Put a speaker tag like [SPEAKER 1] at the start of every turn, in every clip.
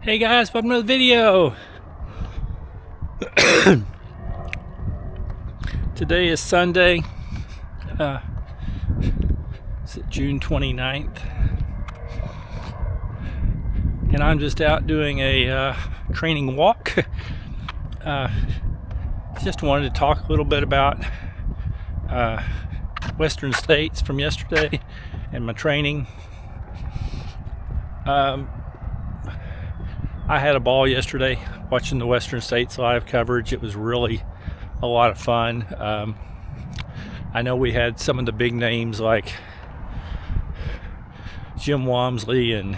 [SPEAKER 1] Hey guys, welcome to the video. Today is Sunday, it's June 29th, and I'm just out doing a training walk. Just wanted to talk a little bit about Western States from yesterday and my training. I had a ball yesterday watching the Western States live coverage. It was really a lot of fun. I know we had some of the big names like Jim Walmsley and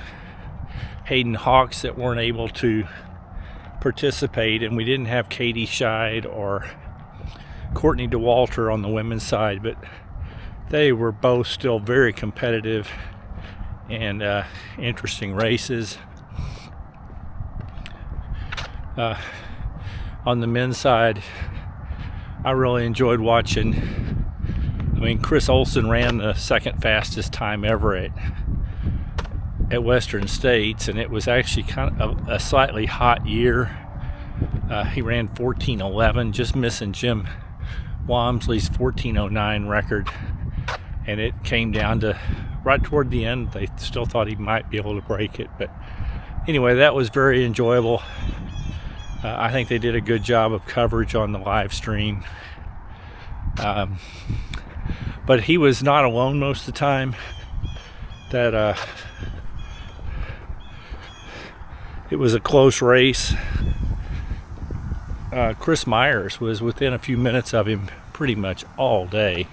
[SPEAKER 1] Hayden Hawks that weren't able to participate, and we didn't have Katie Scheid or Courtney DeWalter on the women's side, but they were both still very competitive and interesting races. On the men's side, I really enjoyed watching. Chris Olsen ran the second fastest time ever at Western States, and it was actually kind of a slightly hot year. He ran 14:11, just missing Jim Walmsley's 14:09 record, and it came down to right toward the end. They still thought he might be able to break it, but anyway, that was very enjoyable. I think they did a good job of coverage on the live stream. But he was not alone most of the time. It was a close race. Chris Myers was within a few minutes of him pretty much all day.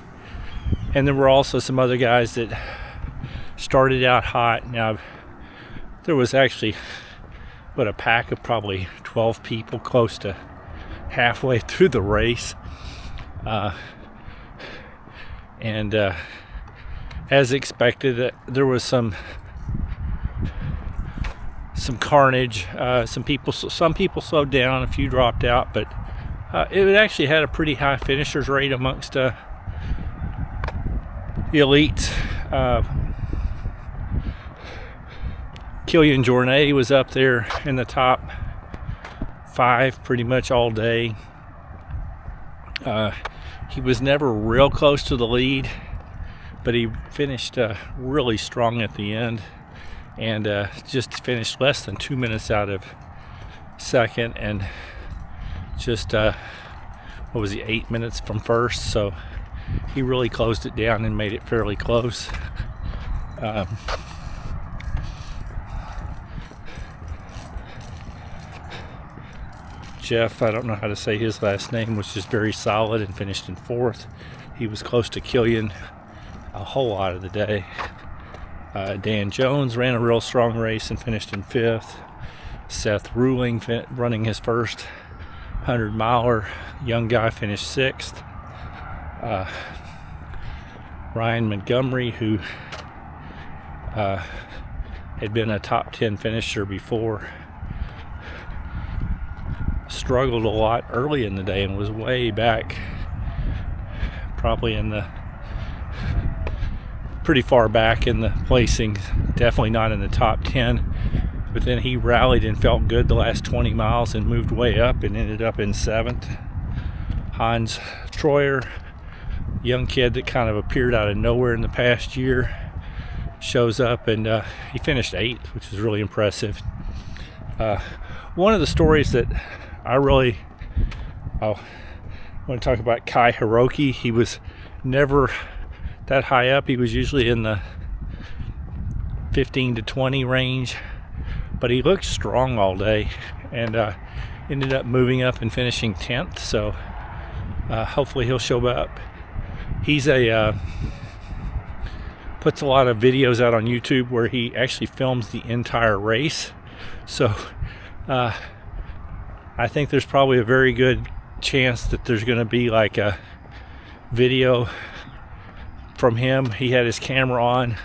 [SPEAKER 1] And there were also some other guys that started out hot. Now, there was actually a pack of probably 12 people close to halfway through the race. And as expected, there was some carnage. Some people slowed down, a few dropped out, but it actually had a pretty high finishers rate amongst the elites. Killian Jornet was up there in the top 5 pretty much all day. He was never real close to the lead, but he finished really strong at the end, and just finished less than 2 minutes out of second, and just 8 minutes from first. So he really closed it down and made it fairly close. Jeff, I don't know how to say his last name, was just very solid and finished in 4th. He was close to Killian a whole lot of the day. Dan Jones ran a real strong race and finished in 5th. Seth Ruling running his first 100-miler. Young guy finished 6th. Ryan Montgomery, who had been a top 10 finisher before, struggled a lot early in the day and was way back, probably pretty far back in the placings, definitely not in the top 10. But then he rallied and felt good the last 20 miles and moved way up and ended up in 7th. Hans Troyer, young kid that kind of appeared out of nowhere in the past year, shows up, and he finished 8th, which is really impressive. One of the stories that I want to talk about, Kai Hiroki. He was never that high up. He was usually in the 15 to 20 range, but he looked strong all day, and ended up moving up and finishing 10th. So hopefully he'll show up. He's puts a lot of videos out on YouTube where he actually films the entire race. So I think there's probably a very good chance that there's going to be like a video from him. He had his camera on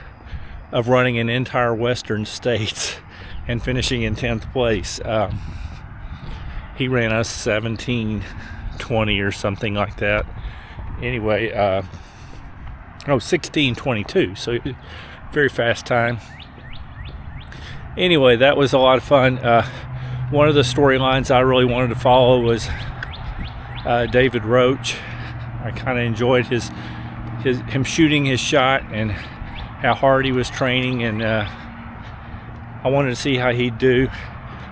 [SPEAKER 1] of running an entire Western States and finishing in 10th place. He ran us 17:20 or something like that. Anyway, 16:22, so very fast time. Anyway, that was a lot of fun. one of the storylines I really wanted to follow was David Roach. I kind of enjoyed him shooting his shot and how hard he was training, and I wanted to see how he'd do.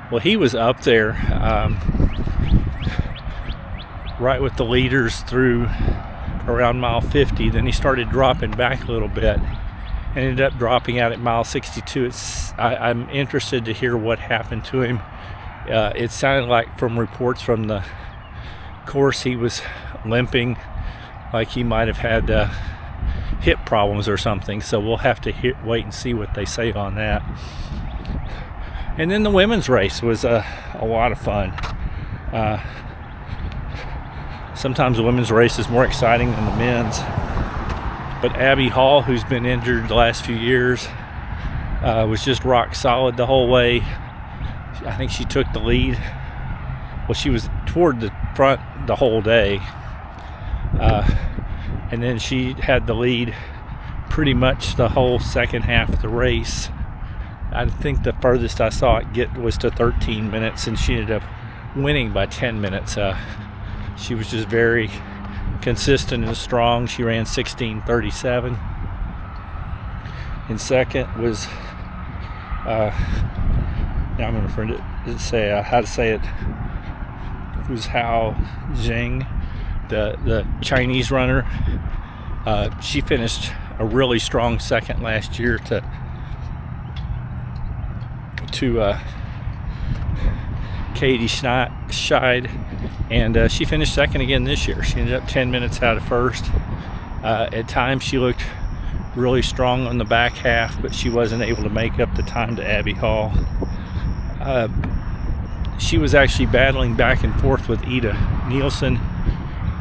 [SPEAKER 1] Well, he was up there right with the leaders through around mile 50. Then he started dropping back a little bit and ended up dropping out at mile 62. I'm interested to hear what happened to him. It sounded like from reports from the course he was limping, like he might have had hip problems or something. So we'll have to wait and see what they say on that. And then the women's race was a lot of fun. Sometimes the women's race is more exciting than the men's. But Abby Hall, who's been injured the last few years, was just rock solid the whole way. I think she took the lead. Well, she was toward the front the whole day. And then she had the lead pretty much the whole second half of the race. I think the furthest I saw it get was to 13 minutes, and she ended up winning by 10 minutes. She was just very consistent and strong. She ran 16:37. In second was, now I'm going to say how to say it. It was Hao Jing, the Chinese runner. She finished a really strong second last year to Katie Scheid, and she finished second again this year. She ended up 10 minutes out of first. At times she looked really strong on the back half, but she wasn't able to make up the time to Abby Hall. She was actually battling back and forth with Ida Nielsen,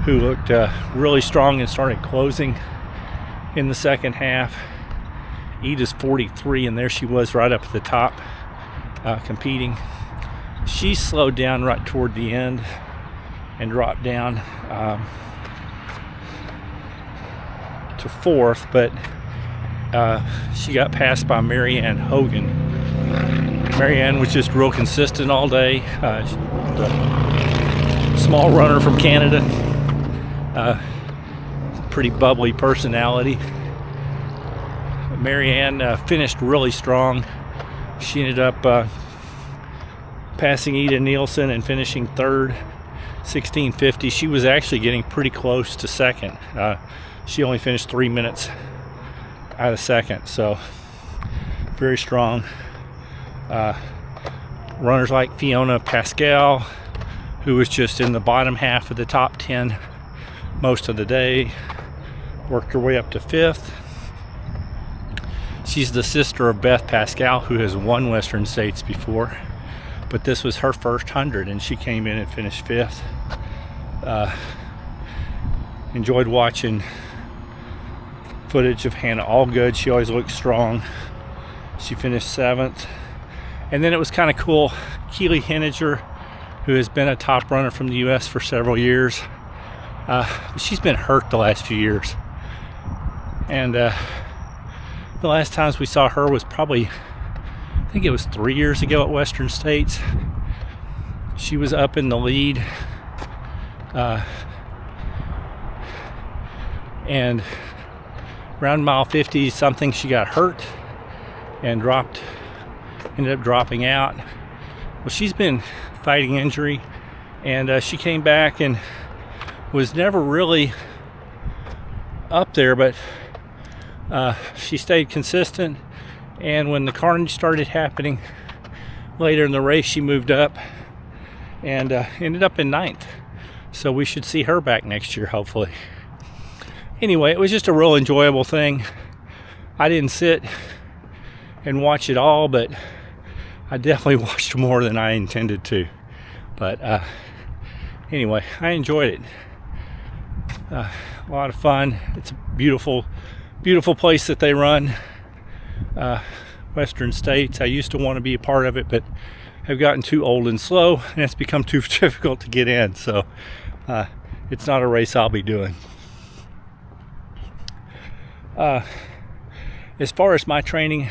[SPEAKER 1] who looked really strong and started closing in the second half. Ida's 43, and there she was right up at the top competing. She slowed down right toward the end and dropped down to fourth, but she got passed by Marianne Hogan. Marianne was just real consistent all day. Small runner from Canada, pretty bubbly personality. Marianne finished really strong. She ended up passing Ida Nielsen and finishing third, 16:50. She was actually getting pretty close to second. She only finished 3 minutes out of second, so very strong. Runners like Fiona Pascal, who was just in the bottom half of the top 10 most of the day, worked her way up to fifth. She's the sister of Beth Pascal, who has won Western States before, but this was her first 100, and she came in and finished fifth. Enjoyed watching footage of Hannah Allgood. She always looks strong. She finished seventh. And then it was kind of cool, Keely Henniger, who has been a top runner from the U.S. for several years. She's been hurt the last few years. And the last times we saw her was probably, I think it was 3 years ago at Western States. She was up in the lead. And around mile 50 something, she got hurt and ended up dropping out. Well, she's been fighting injury, and she came back and was never really up there, but she stayed consistent. And when the carnage started happening later in the race, she moved up and ended up in ninth. So we should see her back next year, hopefully. Anyway, it was just a real enjoyable thing. I didn't sit and watch it all, but I definitely watched more than I intended to. But anyway, I enjoyed it. A lot of fun. It's a beautiful, beautiful place that they run. Western States. I used to want to be a part of it, but have gotten too old and slow, and it's become too difficult to get in. So it's not a race I'll be doing. As far as my training,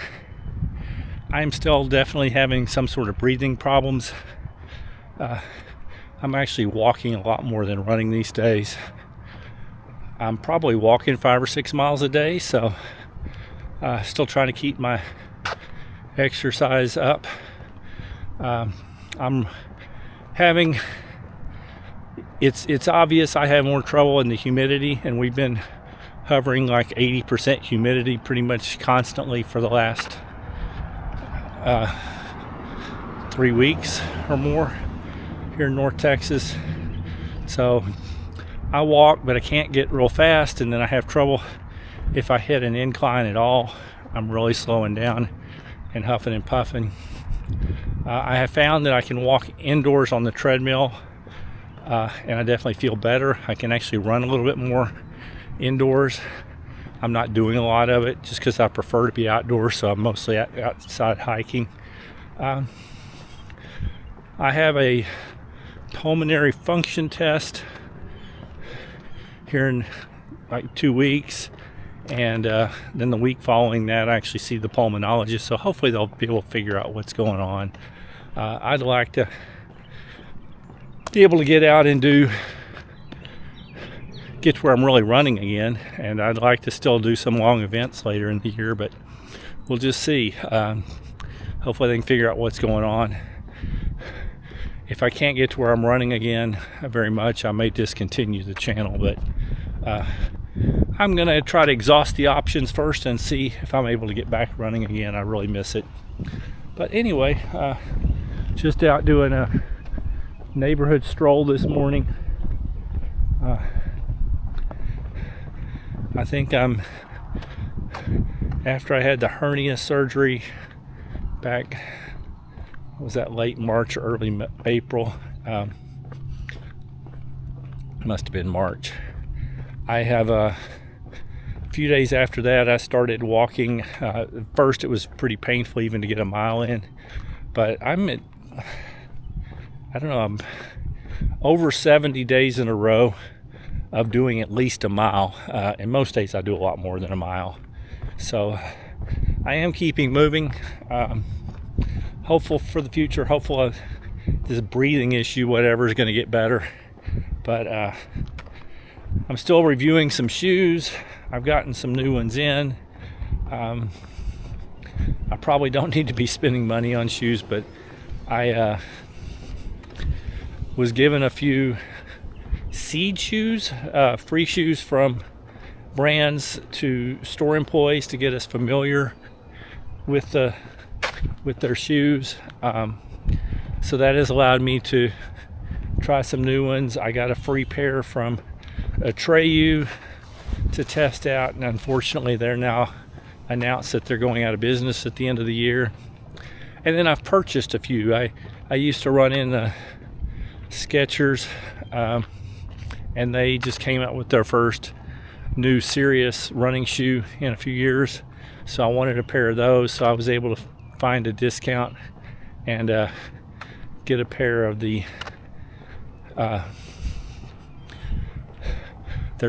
[SPEAKER 1] I'm still definitely having some sort of breathing problems. I'm actually walking a lot more than running these days. I'm probably walking 5 or 6 miles a day, so still trying to keep my exercise up. I'm having, it's obvious I have more trouble in the humidity, and we've been hovering like 80% humidity pretty much constantly for the last 3 weeks or more here in North Texas. So I walk, but I can't get real fast, and then I have trouble if I hit an incline at all. I'm really slowing down and huffing and puffing. I have found that I can walk indoors on the treadmill, and I definitely feel better. I can actually run a little bit more indoors. I'm not doing a lot of it just because I prefer to be outdoors, so I'm mostly outside hiking. I have a pulmonary function test here in like 2 weeks, and then the week following that I actually see the pulmonologist, so hopefully they'll be able to figure out what's going on. I'd like to be able to get out and get to where I'm really running again, and I'd like to still do some long events later in the year, but we'll just see. Hopefully they can figure out what's going on. If I can't get to where I'm running again very much, I may discontinue the channel, but I'm going to try to exhaust the options first and see if I'm able to get back running again. I really miss it. But anyway, just out doing a neighborhood stroll this morning. I think after I had the hernia surgery back, was that late March or early April? Must have been March. I have a few days after that I started walking. First it was pretty painful even to get a mile in, but I'm over 70 days in a row of doing at least a mile, and most days I do a lot more than a mile. So I am keeping moving. Hopeful for the future, hopeful this breathing issue, whatever, is going to get better. But I'm still reviewing some shoes. I've gotten some new ones in. I probably don't need to be spending money on shoes, but I was given a few seed shoes, free shoes from brands to store employees to get us familiar with their shoes. So that has allowed me to try some new ones. I got a free pair from Atreyu to test out, and unfortunately they're now announced that they're going out of business at the end of the year. And then I've purchased a few. I used to run in the Skechers, and they just came out with their first new serious running shoe in a few years, so I wanted a pair of those, so I was able to find a discount and get a pair of their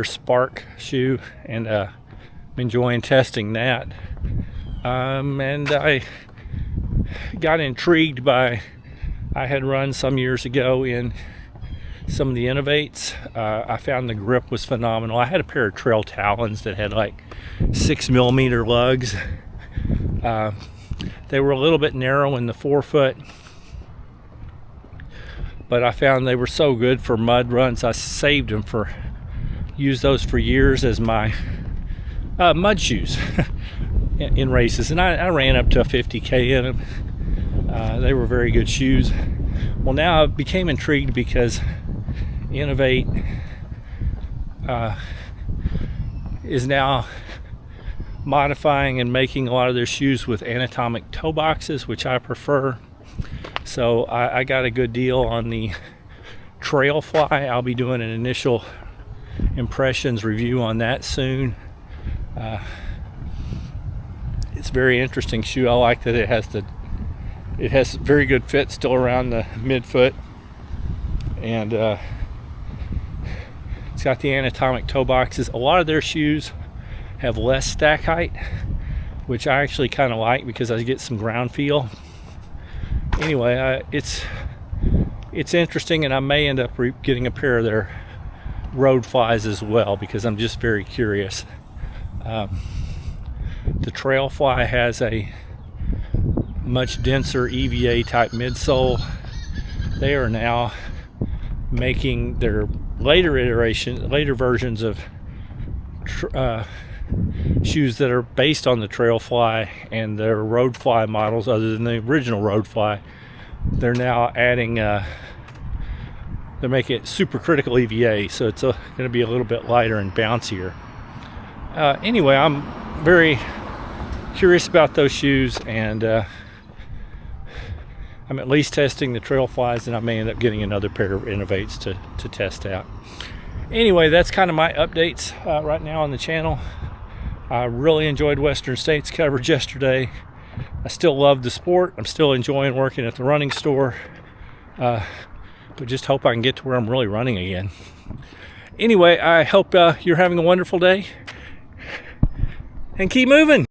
[SPEAKER 1] Spark shoe, and I'm enjoying testing that. And I got intrigued by, I had run some years ago in some of the Innovates. I found the grip was phenomenal. I had a pair of Trail Talons that had like 6mm lugs. They were a little bit narrow in the forefoot, but I found they were so good for mud runs. I saved them used those for years as my mud shoes in races, and I ran up to a 50K in them. They were very good shoes. Well, now I became intrigued because Innovate is now modifying and making a lot of their shoes with anatomic toe boxes, which I prefer. So I got a good deal on the Trail Fly. I'll be doing an initial impressions review on that soon. It's a very interesting shoe. I like that it has very good fit still around the midfoot, and it's got the anatomic toe boxes. A lot of their shoes have less stack height, which I actually kind of like because I get some ground feel. Anyway, it's it's interesting, and I may end up getting a pair of their road flies as well because I'm just very curious. The trail fly has a much denser EVA type midsole. They are now making their later versions of shoes that are based on the trail fly and their road fly models, other than the original road fly. They're now adding they're making it supercritical EVA, so it's going to be a little bit lighter and bouncier. Anyway, I'm very curious about those shoes, and I'm at least testing the trail flies, and I may end up getting another pair of Innovates to test out. Anyway, that's kind of my updates right now on the channel. I really enjoyed Western States coverage yesterday. I still love the sport. I'm still enjoying working at the running store, but just hope I can get to where I'm really running again. Anyway, I hope you're having a wonderful day, and keep moving.